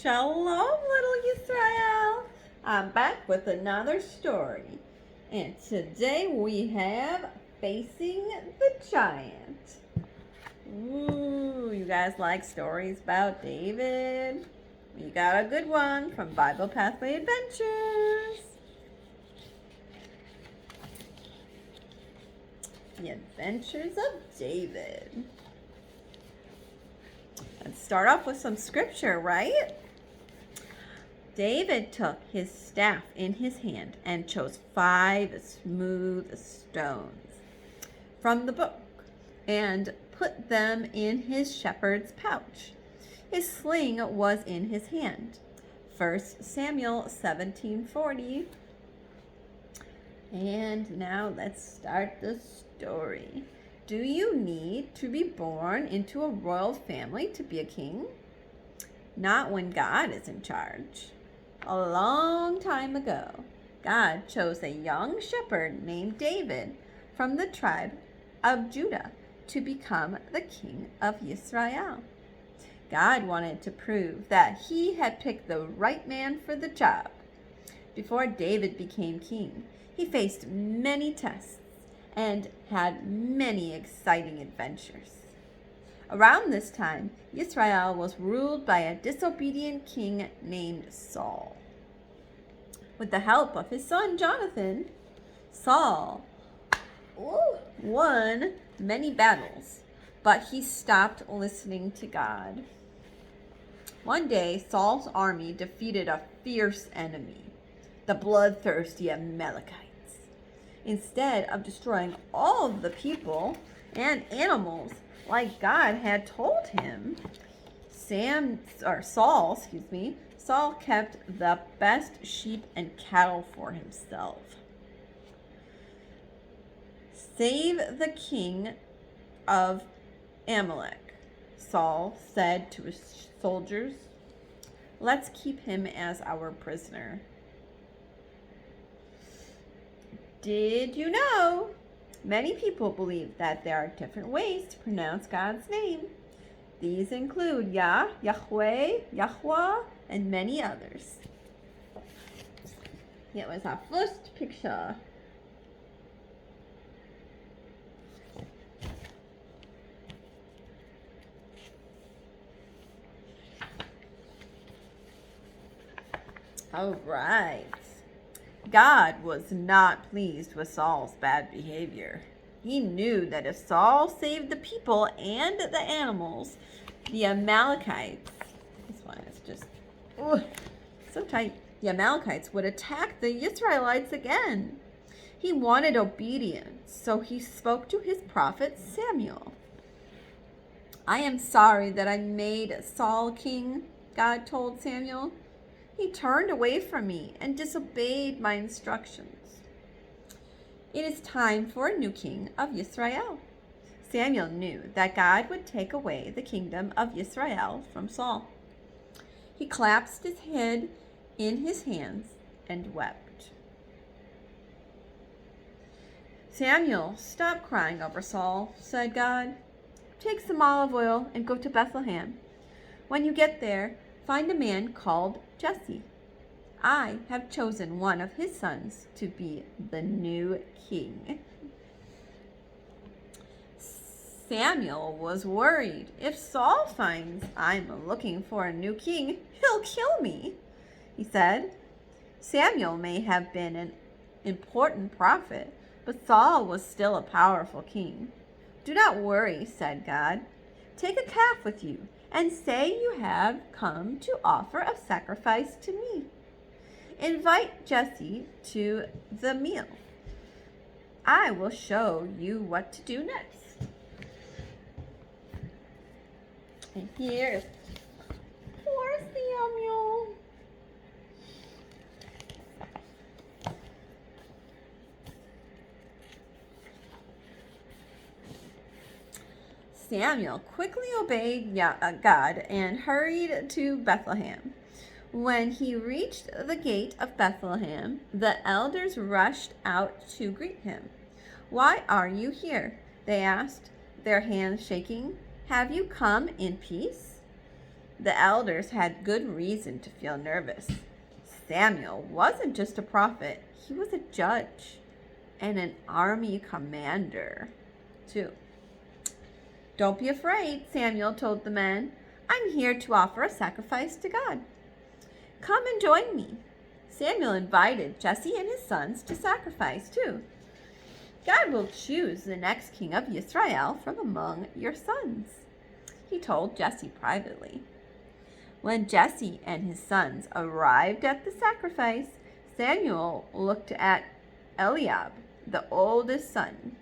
Shalom, little Yisrael. I'm back with another story. And today we have Facing the Giant. Ooh, you guys like stories about David? We got a good one from Bible Pathway Adventures. The Adventures of David. Let's start off with some scripture, right? David took his staff in his hand and chose 5 smooth stones from the book and put them in his shepherd's pouch. His sling was in his hand. 1 Samuel 17:40. And now let's start the story. Do you need to be born into a royal family to be a king? Not when God is in charge. A long time ago, God chose a young shepherd named David from the tribe of Judah to become the king of Israel. God wanted to prove that he had picked the right man for the job. Before David became king, he faced many tests and had many exciting adventures. Around this time, Israel was ruled by a disobedient king named Saul. With the help of his son Jonathan, Saul won many battles, but he stopped listening to God. One day, Saul's army defeated a fierce enemy, the bloodthirsty Amalekites. Instead of destroying all of the people and animals like God had told him, Saul kept the best sheep and cattle for himself. Save the king of Amalek, Saul said to his soldiers. Let's keep him as our prisoner. Did you know? Many people believe that there are different ways to pronounce God's name. These include Yah, Yahweh, Yahweh, and many others. Here was our first picture. All right. God was not pleased with Saul's bad behavior. He knew that if Saul saved the people and the animals, the Amalekites, this one is just so tight, the Amalekites would attack the Israelites again. He wanted obedience, so he spoke to his prophet Samuel. I am sorry that I made Saul king, God told Samuel. He turned away from me and disobeyed my instructions. It is time for a new king of Israel. Samuel knew that God would take away the kingdom of Israel from Saul. He clasped his head in his hands and wept. Samuel, stop crying over Saul, said God. Take some olive oil and go to Bethlehem. When you get there, find a man called Jesse. I have chosen one of his sons to be the new king. Samuel was worried. If Saul finds I'm looking for a new king, he'll kill me, he said. Samuel may have been an important prophet, but Saul was still a powerful king. Do not worry, said God. Take a calf with you and say you have come to offer a sacrifice to me. Invite Jesse to the meal. I will show you what to do next. And here's poor Samuel. Samuel quickly obeyed God and hurried to Bethlehem. When he reached the gate of Bethlehem, the elders rushed out to greet him. Why are you here? They asked, their hands shaking. Have you come in peace? The elders had good reason to feel nervous. Samuel wasn't just a prophet, he was a judge and an army commander, too. Don't be afraid, Samuel told the men. I'm here to offer a sacrifice to God. Come and join me. Samuel invited Jesse and his sons to sacrifice, too. God will choose the next king of Israel from among your sons, he told Jesse privately. When Jesse and his sons arrived at the sacrifice, Samuel looked at Eliab, the oldest son.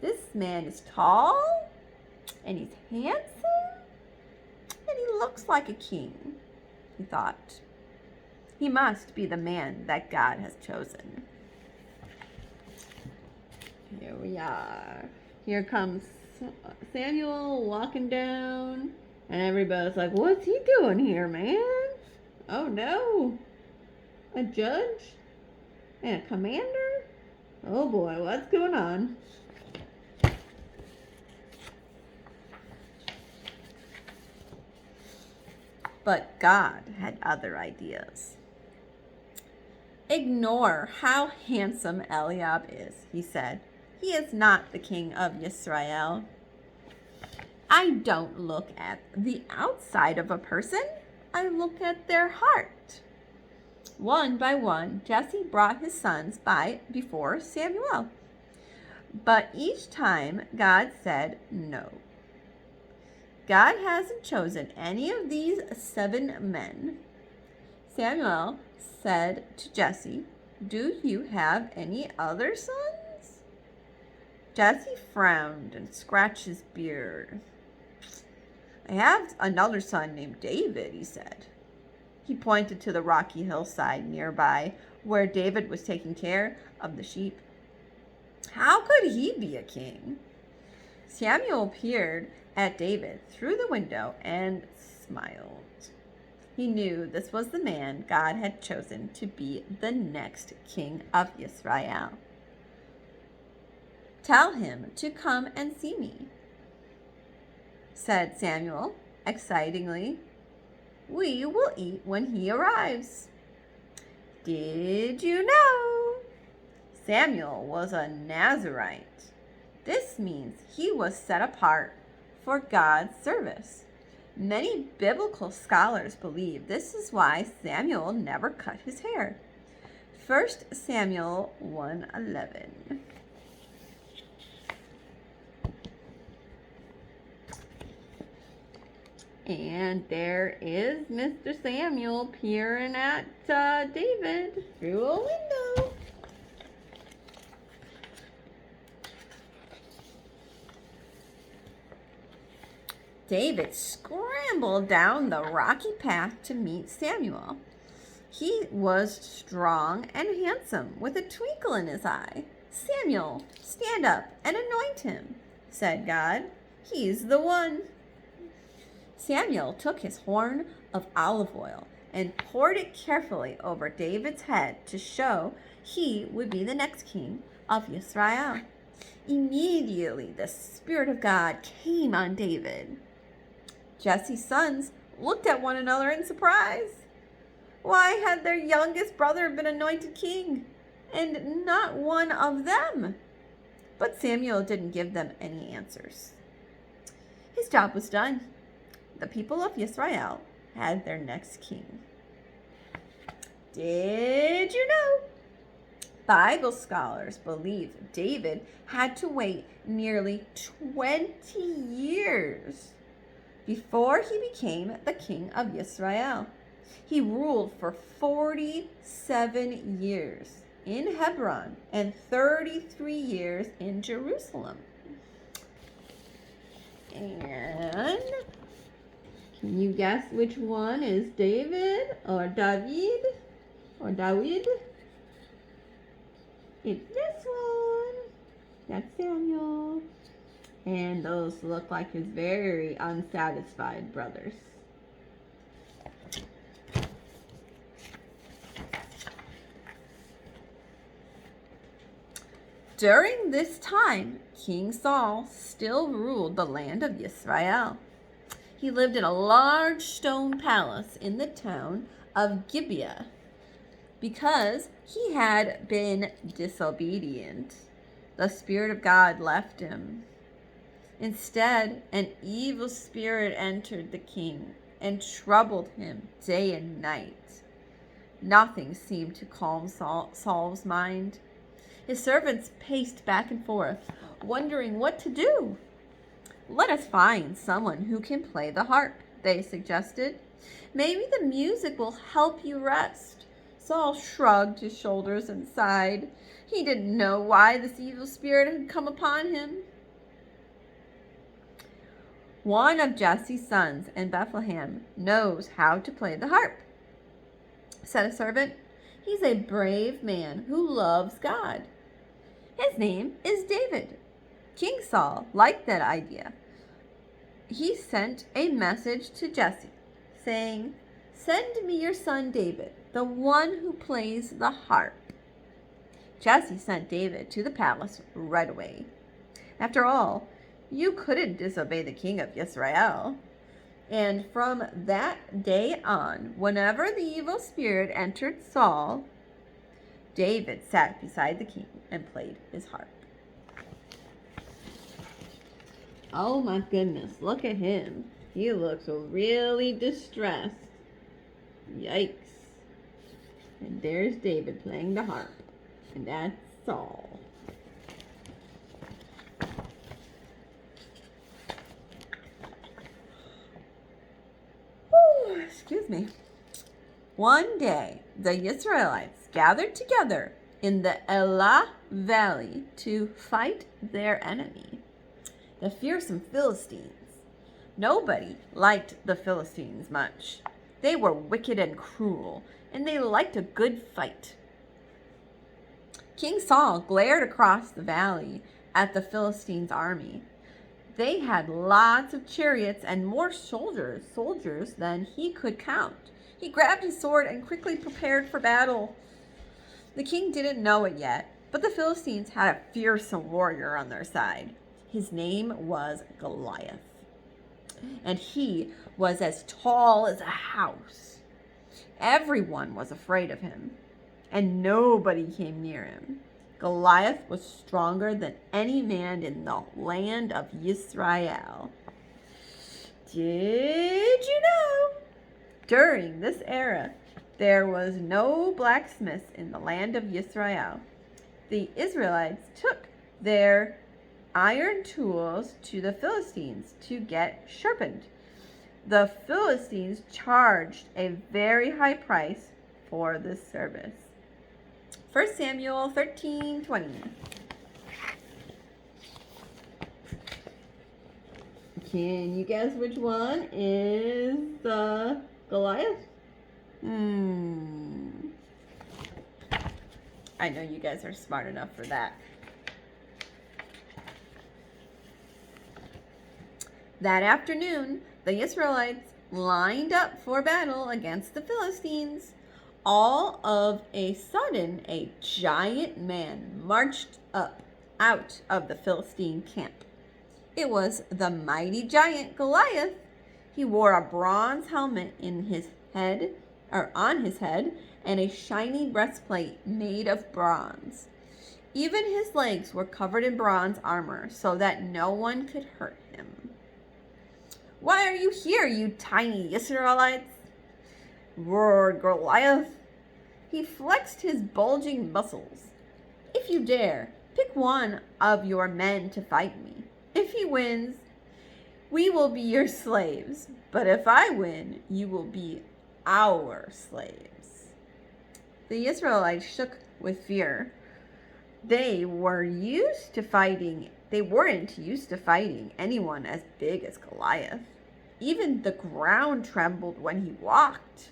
This man is tall, and he's handsome, and he looks like a king, he thought. He must be the man that God has chosen. Here we are. Here comes Samuel walking down, and everybody's like, what's he doing here, man? Oh no, a judge and a commander? Oh boy, what's going on? But God had other ideas. Ignore how handsome Eliab is, he said. He is not the king of Israel. I don't look at the outside of a person. I look at their heart. One by one, Jesse brought his sons before Samuel. But each time, God said no. God hasn't chosen any of these 7 men. Samuel said to Jesse, do you have any other sons? Jesse frowned and scratched his beard. I have another son named David, he said. He pointed to the rocky hillside nearby where David was taking care of the sheep. How could he be a king? Samuel peered at David through the window and smiled. He knew this was the man God had chosen to be the next king of Israel. Tell him to come and see me, said Samuel excitingly. We will eat when he arrives. Did you know? Samuel was a Nazirite. This means he was set apart for God's service. Many biblical scholars believe this is why Samuel never cut his hair. 1 Samuel 1:11. And there is Mr. Samuel peering at David through a window. David scrambled down the rocky path to meet Samuel. He was strong and handsome, with a twinkle in his eye. Samuel, stand up and anoint him, said God. He's the one. Samuel took his horn of olive oil and poured it carefully over David's head to show he would be the next king of Israel. Immediately the Spirit of God came on David. Jesse's sons looked at one another in surprise. Why had their youngest brother been anointed king, and not one of them? But Samuel didn't give them any answers. His job was done. The people of Israel had their next king. Did you know? Bible scholars believe David had to wait nearly 20 years before he became the king of Israel. He ruled for 47 years in Hebron and 33 years in Jerusalem. And can you guess which one is David or David or Dawid? It's this one. That's Samuel. And those look like his very unsatisfied brothers. During this time, King Saul still ruled the land of Israel. He lived in a large stone palace in the town of Gibeah because he had been disobedient. The Spirit of God left him. Instead, an evil spirit entered the king and troubled him day and night. Nothing seemed to calm Saul's mind. His servants paced back and forth, wondering what to do. "Let us find someone who can play the harp," they suggested. "Maybe the music will help you rest." Saul shrugged his shoulders and sighed. He didn't know why this evil spirit had come upon him. "One of Jesse's sons in Bethlehem knows how to play the harp," said a servant. "He's a brave man who loves God. His name is David." King Saul liked that idea. He sent a message to Jesse saying, "Send me your son David, the one who plays the harp." Jesse sent David to the palace right away. After all, you couldn't disobey the king of Israel. And from that day on, whenever the evil spirit entered Saul, David sat beside the king and played his harp. Oh my goodness, look at him. He looks really distressed. Yikes. And there's David playing the harp. And that's Saul. Whew, excuse me. One day, the Israelites gathered together in the Elah Valley to fight their enemy, the fearsome Philistines. Nobody liked the Philistines much. They were wicked and cruel, and they liked a good fight. King Saul glared across the valley at the Philistines' army. They had lots of chariots and more soldiers than he could count. He grabbed his sword and quickly prepared for battle. The king didn't know it yet, but the Philistines had a fearsome warrior on their side. His name was Goliath, and he was as tall as a house. Everyone was afraid of him, and nobody came near him. Goliath was stronger than any man in the land of Israel. Did you know? During this era, there was no blacksmiths in the land of Israel. The Israelites took their iron tools to the Philistines to get sharpened. The Philistines charged a very high price for this service. 1 Samuel 13:20. Can you guess which one is the Goliath? I know you guys are smart enough for that. That afternoon, the Israelites lined up for battle against the Philistines. All of a sudden, a giant man marched out of the Philistine camp. It was the mighty giant Goliath. He wore a bronze helmet on his head, and a shiny breastplate made of bronze. Even his legs were covered in bronze armor so that no one could hurt him. "Why are you here, you tiny Israelites?" roared Goliath. He flexed his bulging muscles. "If you dare, pick one of your men to fight me. If he wins, we will be your slaves. But if I win, you will be our slaves." The Israelites shook with fear. They weren't used to fighting anyone as big as Goliath. Even the ground trembled when he walked.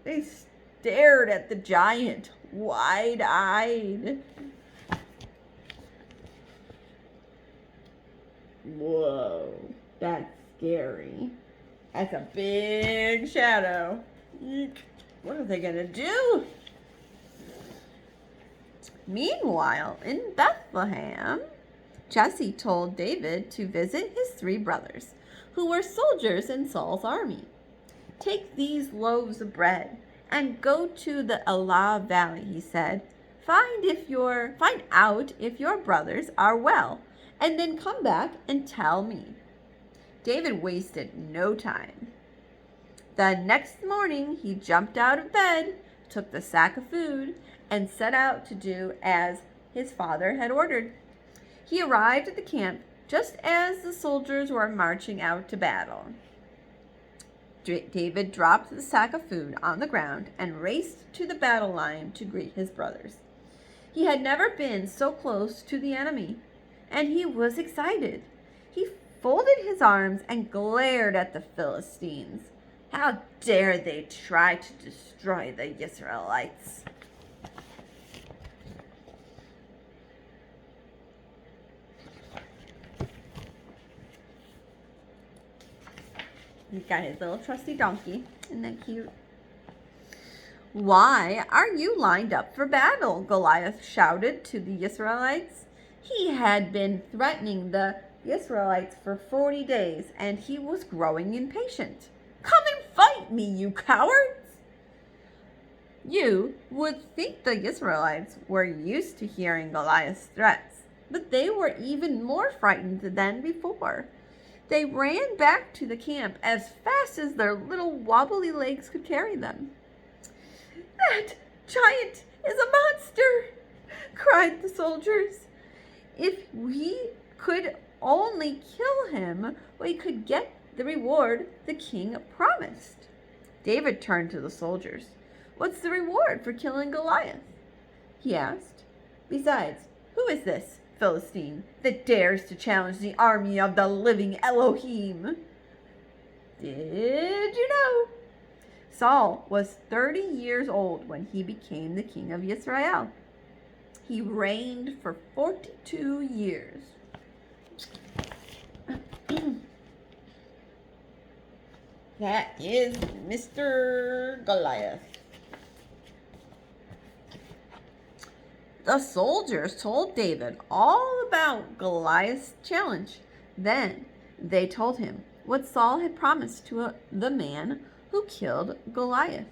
They stared at the giant, wide-eyed. Whoa, that's scary. That's a big shadow. What are they gonna do? Meanwhile, in Bethlehem, Jesse told David to visit his 3 brothers who were soldiers in Saul's army. Take these loaves of bread and go to the Elah valley, he said. Find out if your brothers are well, and then come back and tell me. David wasted no time. The next morning he jumped out of bed, took the sack of food, and set out to do as his father had ordered. He arrived at the camp just as the soldiers were marching out to battle. David dropped the sack of food on the ground and raced to the battle line to greet his brothers. He had never been so close to the enemy, and he was excited. He folded his arms and glared at the Philistines. How dare they try to destroy the Israelites? He's got his little trusty donkey. Isn't that cute? Why are you lined up for battle? Goliath shouted to the Israelites. He had been threatening the Israelites for 40 days, and he was growing impatient. Come and fight me, you cowards! You would think the Israelites were used to hearing Goliath's threats, but they were even more frightened than before. They ran back to the camp as fast as their little wobbly legs could carry them. That giant is a monster, cried the soldiers. If we could only kill him, we could get the reward the king promised. David turned to the soldiers. What's the reward for killing Goliath? He asked. Besides, who is this Philistine that dares to challenge the army of the living Elohim? Did you know? Saul was 30 years old when he became the king of Israel. He reigned for 42 years. That is Mr. Goliath. The soldiers told David all about Goliath's challenge. Then they told him what Saul had promised to the man who killed Goliath.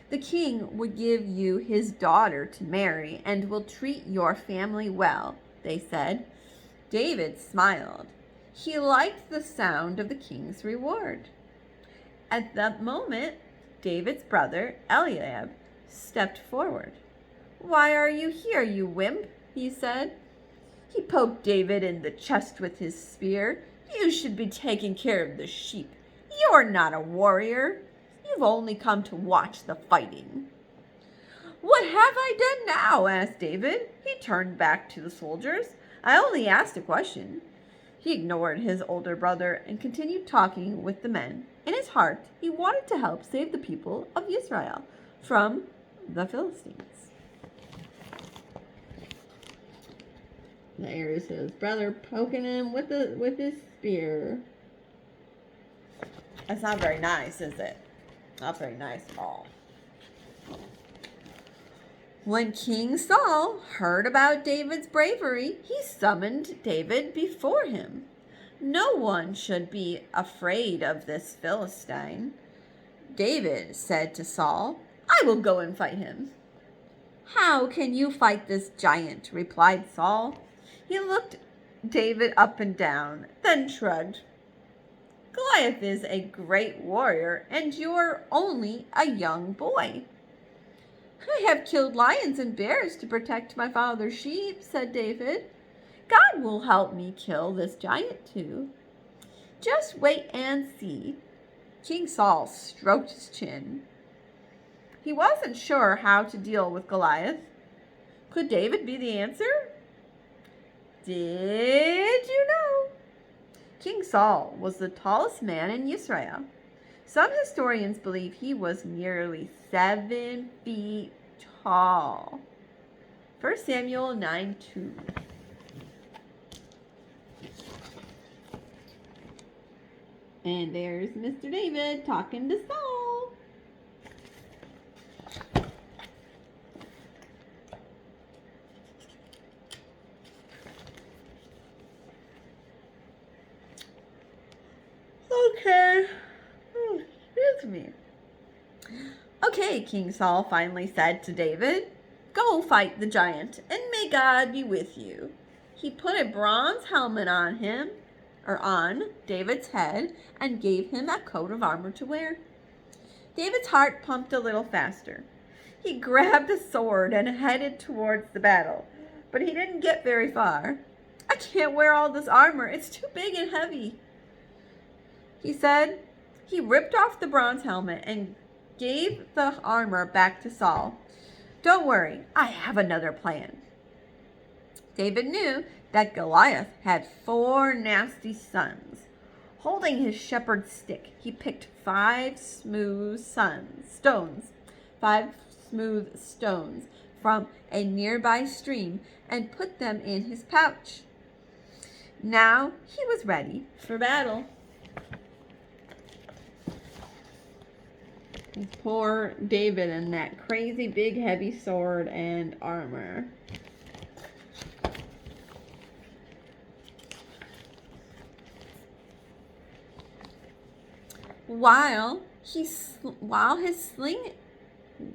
The king would give you his daughter to marry and will treat your family well, they said. David smiled. He liked the sound of the king's reward. At that moment, David's brother, Eliab, stepped forward. Why are you here, you wimp? He said. He poked David in the chest with his spear. You should be taking care of the sheep. You're not a warrior. You've only come to watch the fighting. What have I done now? Asked David. He turned back to the soldiers. I only asked a question. He ignored his older brother and continued talking with the men. In his heart, he wanted to help save the people of Israel from the Philistines. There's his brother poking him with his spear. That's not very nice, is it? Not very nice at all. When King Saul heard about David's bravery, he summoned David before him. No one should be afraid of this Philistine. David said to Saul, I will go and fight him. How can you fight this giant? Replied Saul. He looked David up and down, then shrugged. Goliath is a great warrior, and you're only a young boy. I have killed lions and bears to protect my father's sheep, said David. God will help me kill this giant too. Just wait and see. King Saul stroked his chin. He wasn't sure how to deal with Goliath. Could David be the answer? Did you know? King Saul was the tallest man in Israel. Some historians believe he was nearly 7 feet tall. 1 Samuel 9:2. And there's Mr. David talking to Saul. Okay, King Saul finally said to David, go fight the giant, and may God be with you. He put a bronze helmet on him, or on David's head, and gave him a coat of armor to wear. David's heart pumped a little faster. He grabbed a sword and headed towards the battle, but he didn't get very far. I can't wear all this armor. It's too big and heavy, he said. He ripped off the bronze helmet and gave the armor back to Saul. Don't worry, I have another plan. David knew that Goliath had 4 nasty sons. Holding his shepherd's stick, he picked 5 smooth stones from a nearby stream and put them in his pouch. Now he was ready for battle. Poor David and that crazy big heavy sword and armor.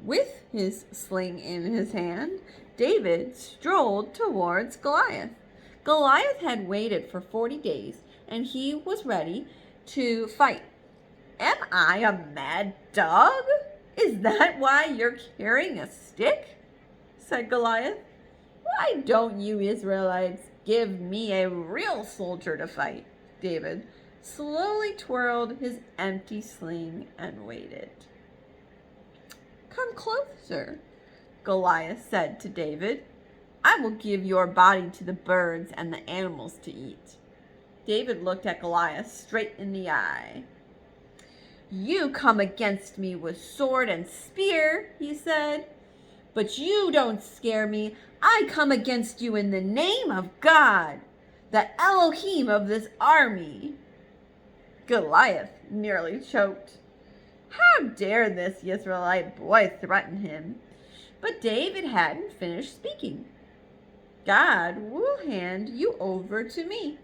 With his sling in his hand, David strolled towards Goliath. Goliath had waited for 40 days, and he was ready to fight. Am I a mad dog? Is that why you're carrying a stick? Said Goliath. Why don't you Israelites give me a real soldier to fight? David slowly twirled his empty sling and waited. Come closer, Goliath said to David. I will give your body to the birds and the animals to eat. David looked at Goliath straight in the eye. You come against me with sword and spear, he said, but you don't scare me. I come against you in the name of God, the Elohim of this army. Goliath nearly choked. How dare this Israelite boy threaten him? But David hadn't finished speaking. God will hand you over to me.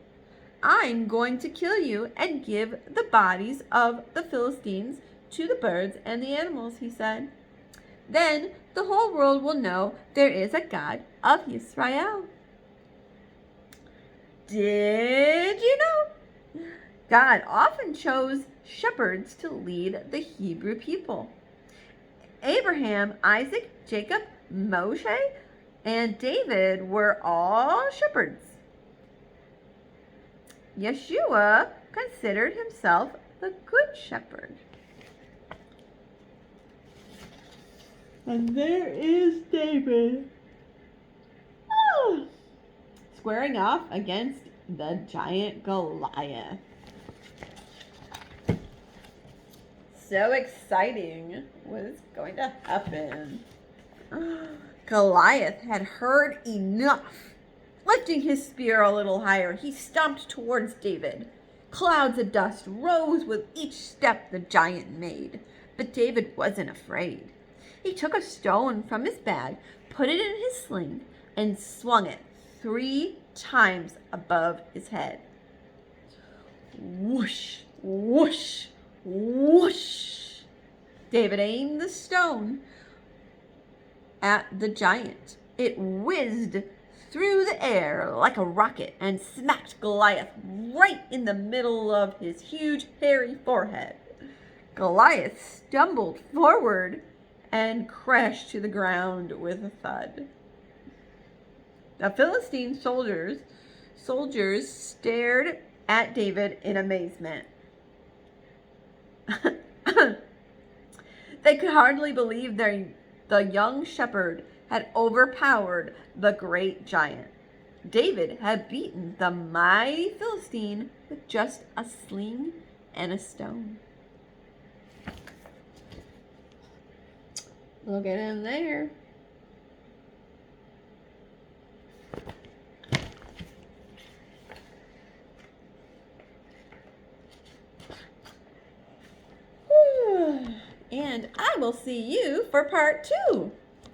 I'm going to kill you and give the bodies of the Philistines to the birds and the animals, he said. Then the whole world will know there is a God of Israel. Did you know? God often chose shepherds to lead the Hebrew people. Abraham, Isaac, Jacob, Moshe, and David were all shepherds. Yeshua considered himself the good shepherd. And there is David, squaring off against the giant Goliath. So exciting. What is going to happen? Goliath had heard enough. Lifting his spear a little higher, he stomped towards David. Clouds of dust rose with each step the giant made, but David wasn't afraid. He took a stone from his bag, put it in his sling, and swung it 3 times above his head. Whoosh, whoosh, whoosh. David aimed the stone at the giant. It whizzed through the air like a rocket and smacked Goliath right in the middle of his huge hairy forehead. Goliath stumbled forward and crashed to the ground with a thud. The Philistine soldiers stared at David in amazement. They could hardly believe the young shepherd had overpowered the great giant. David had beaten the mighty Philistine with just a sling and a stone. Look at him there. And I will see you for part 2.